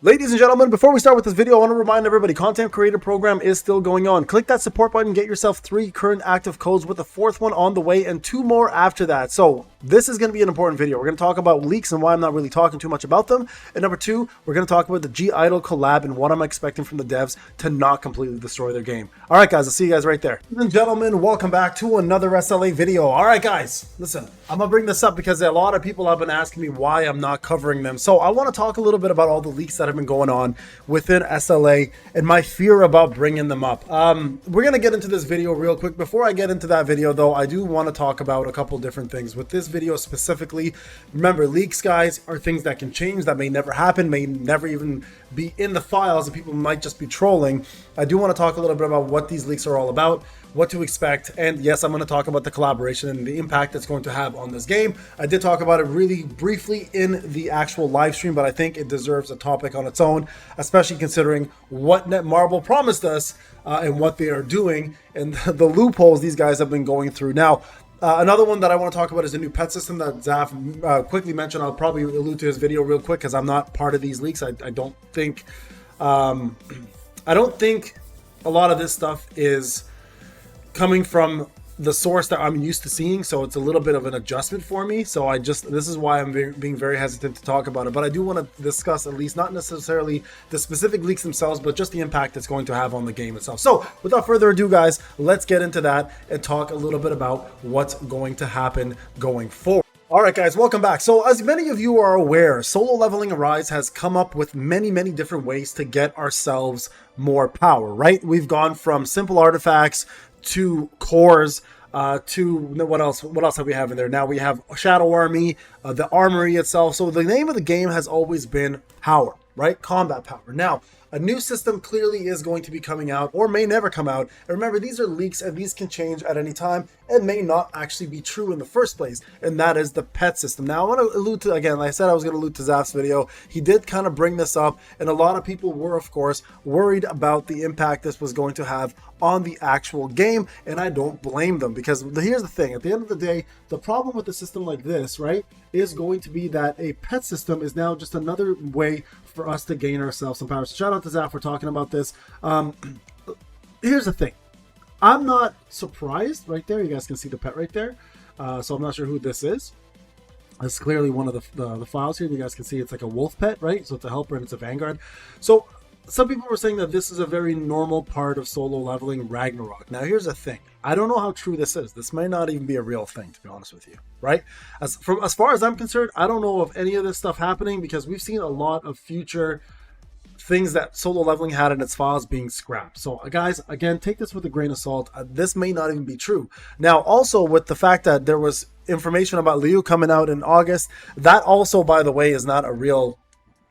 Ladies and gentlemen, before we start with this video, I want to remind everybody, Content Creator Program is still going on. Click that support button, get yourself 3 current active codes with a 4th one on the way and 2 more after that. So this is going to be an important video. We're going to talk about leaks and why I'm not really talking too much about them. And number 2, we're going to talk about the GIDLE collab and what I'm expecting from the devs to not completely destroy their game. All right, guys, I'll see you guys right there. Ladies and gentlemen, welcome back to another SLA video. All right, guys, listen, I'm going to bring this up because a lot of people have been asking me why I'm not covering them. So I want to talk a little bit about all the leaks that have been going on within SLA and my fear about bringing them up. We're going to get into this video real quick. Before I get into that video, though, I do want to talk about a couple different things. With this video specifically, remember, leaks, guys, are things that can change, that may never happen, may never even be in the files, and people might just be trolling. I do want to talk a little bit about what these leaks are all about, what to expect, and yes, I'm going to talk about the collaboration and the impact it's going to have on this game. I did talk about it really briefly in the actual live stream, but I think it deserves a topic on its own, especially considering what Netmarble promised us and what they are doing and the loopholes these guys have been going through. Now, another one that I want to talk about is the new pet system that Zaf quickly mentioned. I'll probably allude to his video real quick because I'm not part of these leaks. I don't think a lot of this stuff is coming from the source that I'm used to seeing, so it's a little bit of an adjustment for me. So this is why I'm being very hesitant to talk about it. But I do want to discuss at least not necessarily the specific leaks themselves, but just the impact it's going to have on the game itself. So without further ado, guys, let's get into that and talk a little bit about what's going to happen going forward. All right, guys, welcome back. So as many of you are aware, Solo Leveling Arise has come up with many different ways to get ourselves more power, right? We've gone from simple artifacts to cores, to what else have we have in there? Now we have Shadow Army, the Armory itself. So the name of the game has always been power, right? Combat power. Now, a new system clearly is going to be coming out or may never come out. And remember, these are leaks and these can change at any time and may not actually be true in the first place. And that is the pet system. Now, I want to allude to, again, like I said, I was going to allude to Zaf's video. He did kind of bring this up, and a lot of people were, of course, worried about the impact this was going to have on the actual game. And I don't blame them, because here's the thing. At the end of the day, the problem with a system like this, right, is going to be that a pet system is now just another way for us to gain ourselves some power. So shout out to Zaf for talking about this. Here's the thing. I'm not surprised. Right there, you guys can see the pet right there. So I'm not sure who this is. It's clearly one of the files here. You guys can see it's like a wolf pet, right? So it's a helper and it's a vanguard. So some people were saying that this is a very normal part of solo leveling Ragnarok. Now, here's the thing. I don't know how true this is. This might not even be a real thing, to be honest with you, right? As far as I'm concerned, I don't know of any of this stuff happening, because we've seen a lot of future things that solo leveling had in its files being scrapped. So guys, again, take this with a grain of salt. This may not even be true. Now, also with the fact that there was information about Liu coming out in August, that also, by the way, is not a real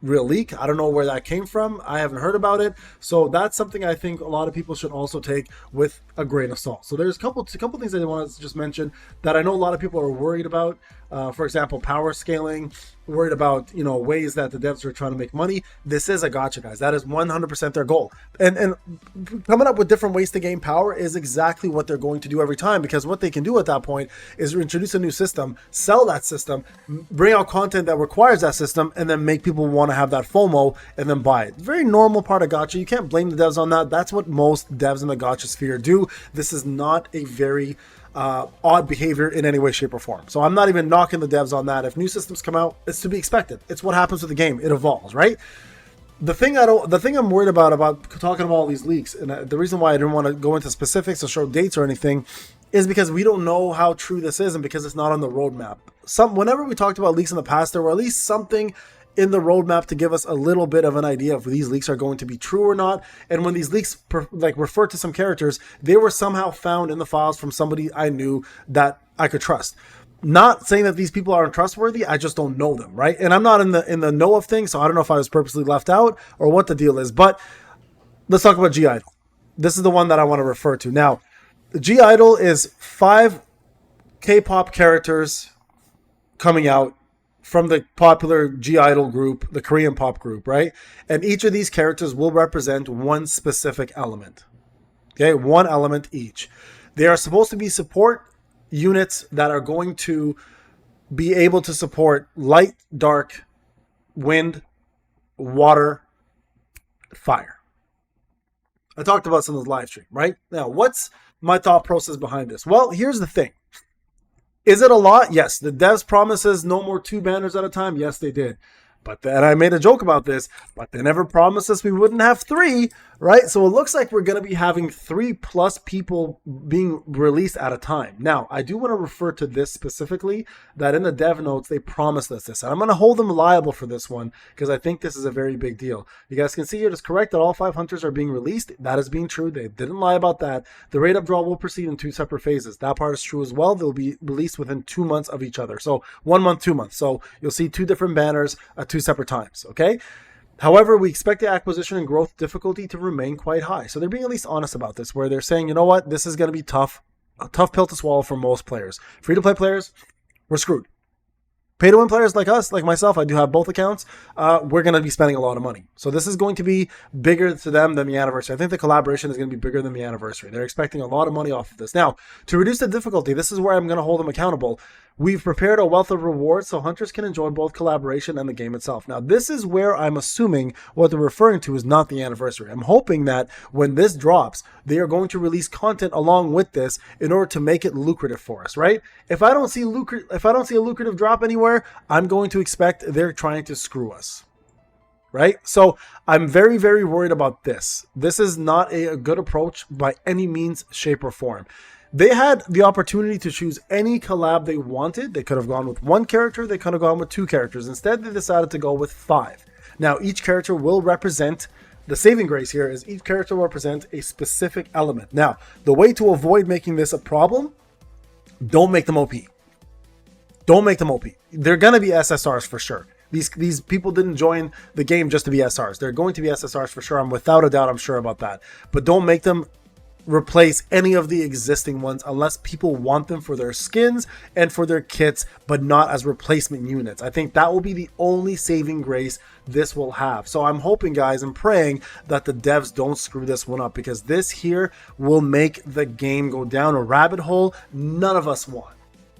leak. I don't know where that came from. I haven't heard about it. So that's something I think a lot of people should also take with a grain of salt. So there's a couple things I want to just mention that I know a lot of people are worried about. For example, power scaling, worried about, you know, ways that the devs are trying to make money. This is a gotcha, guys. That is 100% their goal. And coming up with different ways to gain power is exactly what they're going to do every time, because what they can do at that point is introduce a new system, sell that system, bring out content that requires that system, and then make people want to have that FOMO and then buy it. Very normal part of gotcha. You can't blame the devs on that. That's what most devs in the gotcha sphere do. This is not a very odd behavior in any way, shape, or form. So I'm not even knocking the devs on that. If new systems come out, it's to be expected. It's what happens with the game. It evolves, right? The thing I'm worried about talking about all these leaks, and the reason why I didn't want to go into specifics or show dates or anything, is because we don't know how true this is, and because it's not on the roadmap. Whenever we talked about leaks in the past, there were at least something in the roadmap to give us a little bit of an idea if these leaks are going to be true or not. And when these leaks refer to some characters, they were somehow found in the files from somebody I knew that I could trust. Not saying that these people aren't trustworthy, I just don't know them, right? And I'm not in the know of things, so I don't know if I was purposely left out or what the deal is. But let's talk about GIDLE. This is the one that I want to refer to. Now, GIDLE is 5 K-pop characters coming out from the popular GIDLE group, the Korean pop group, right? And each of these characters will represent one specific element. Okay, one element each. They are supposed to be support units that are going to be able to support light, dark, wind, water, Fire. I talked about this in the live stream, right? Now, what's my thought process behind this? Well, here's the thing. Is it a lot? Yes. The devs promises no more 2 banners at a time. Yes, they did. But then I made a joke about this, but they never promised us we wouldn't have 3, right? So it looks like we're going to be having 3+ people being released at a time. Now, I do want to refer to this specifically, that in the dev notes, they promised us this. And I'm going to hold them liable for this one because I think this is a very big deal. You guys can see here, it's correct that all 5 hunters are being released. That is being true. They didn't lie about that. The rate up draw will proceed in 2 separate phases. That part is true as well. They'll be released within 2 months of each other. So 1 month, 2 months. So you'll see 2 different banners at 2 separate times, okay? However, we expect the acquisition and growth difficulty to remain quite high. So they're being at least honest about this, where they're saying, you know what, this is going to be tough, a tough pill to swallow for most players. Free-to-play players, we're screwed. Pay-to-win players like us, like myself, I do have both accounts, we're going to be spending a lot of money. So this is going to be bigger to them than the anniversary. I think the collaboration is going to be bigger than the anniversary. They're expecting a lot of money off of this. Now, to reduce the difficulty, this is where I'm going to hold them accountable. We've prepared a wealth of rewards so hunters can enjoy both collaboration and the game itself. Now, this is where I'm assuming what they're referring to is not the anniversary. I'm hoping that when this drops, they are going to release content along with this in order to make it lucrative for us, right? If I don't see a lucrative drop anywhere, I'm going to expect they're trying to screw us. Right? So I'm very, very worried about this. This is not a good approach by any means, shape, or form. They had the opportunity to choose any collab they wanted. They could have gone with 1 character. They could have gone with 2 characters. Instead, they decided to go with 5. Now, each character will represent, the saving grace here is each character will represent a specific element. Now, the way to avoid making this a problem, don't make them OP. Don't make them OP. They're going to be SSRs for sure. These people didn't join the game just to be SRs. They're going to be SSRs for sure. Without a doubt, I'm sure about that. But don't make them replace any of the existing ones unless people want them for their skins and for their kits, but not as replacement units. I think that will be the only saving grace this will have. So I'm hoping, guys, and praying that the devs don't screw this one up, because this here will make the game go down a rabbit hole none of us want.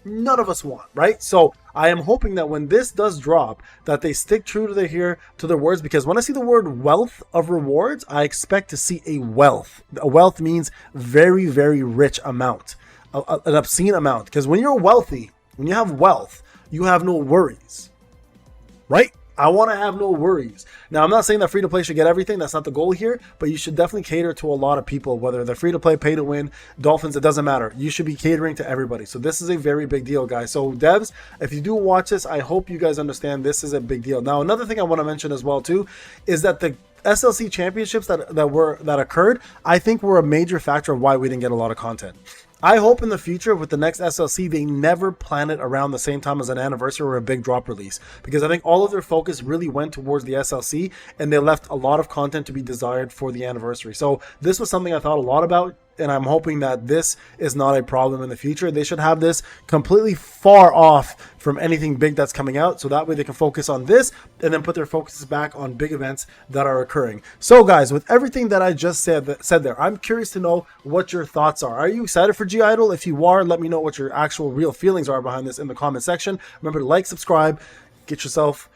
None of us want, right? So I am hoping that when this does drop, that they stick true to their words, because when I see the word wealth of rewards, I expect to see a wealth. A wealth means very, very rich amount, an obscene amount. Because when you're wealthy, when you have wealth, you have no worries, right? I want to have no worries. Now, I'm not saying that free-to-play should get everything. That's not the goal here. But you should definitely cater to a lot of people, whether they're free-to-play, pay-to-win, Dolphins, it doesn't matter. You should be catering to everybody. So this is a very big deal, guys. So devs, if you do watch this, I hope you guys understand this is a big deal. Now, another thing I want to mention as well, too, is that the SLC championships that occurred, I think were a major factor of why we didn't get a lot of content. I hope in the future with the next SLC, they never plan it around the same time as an anniversary or a big drop release, because I think all of their focus really went towards the SLC and they left a lot of content to be desired for the anniversary. So this was something I thought a lot about, and I'm hoping that this is not a problem in the future. They should have this completely far off from anything big that's coming out, so that way they can focus on this and then put their focuses back on big events that are occurring. So guys, with everything that I just said there, I'm curious to know what your thoughts are. Are you excited for GIDLE? If you are, let me know what your actual real feelings are behind this in the comment section. Remember to like, subscribe, get yourself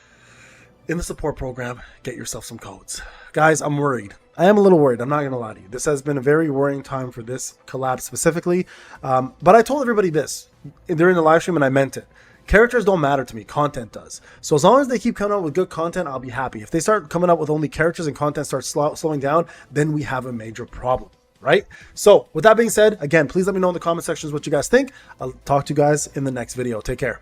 in the support program, get yourself some codes. Guys, I'm worried. I am a little worried. I'm not going to lie to you. This has been a very worrying time for this collab specifically. But I told everybody this during the live stream, and I meant it. Characters don't matter to me. Content does. So as long as they keep coming out with good content, I'll be happy. If they start coming out with only characters and content starts slowing down, then we have a major problem, right? So with that being said, again, please let me know in the comment sections what you guys think. I'll talk to you guys in the next video. Take care.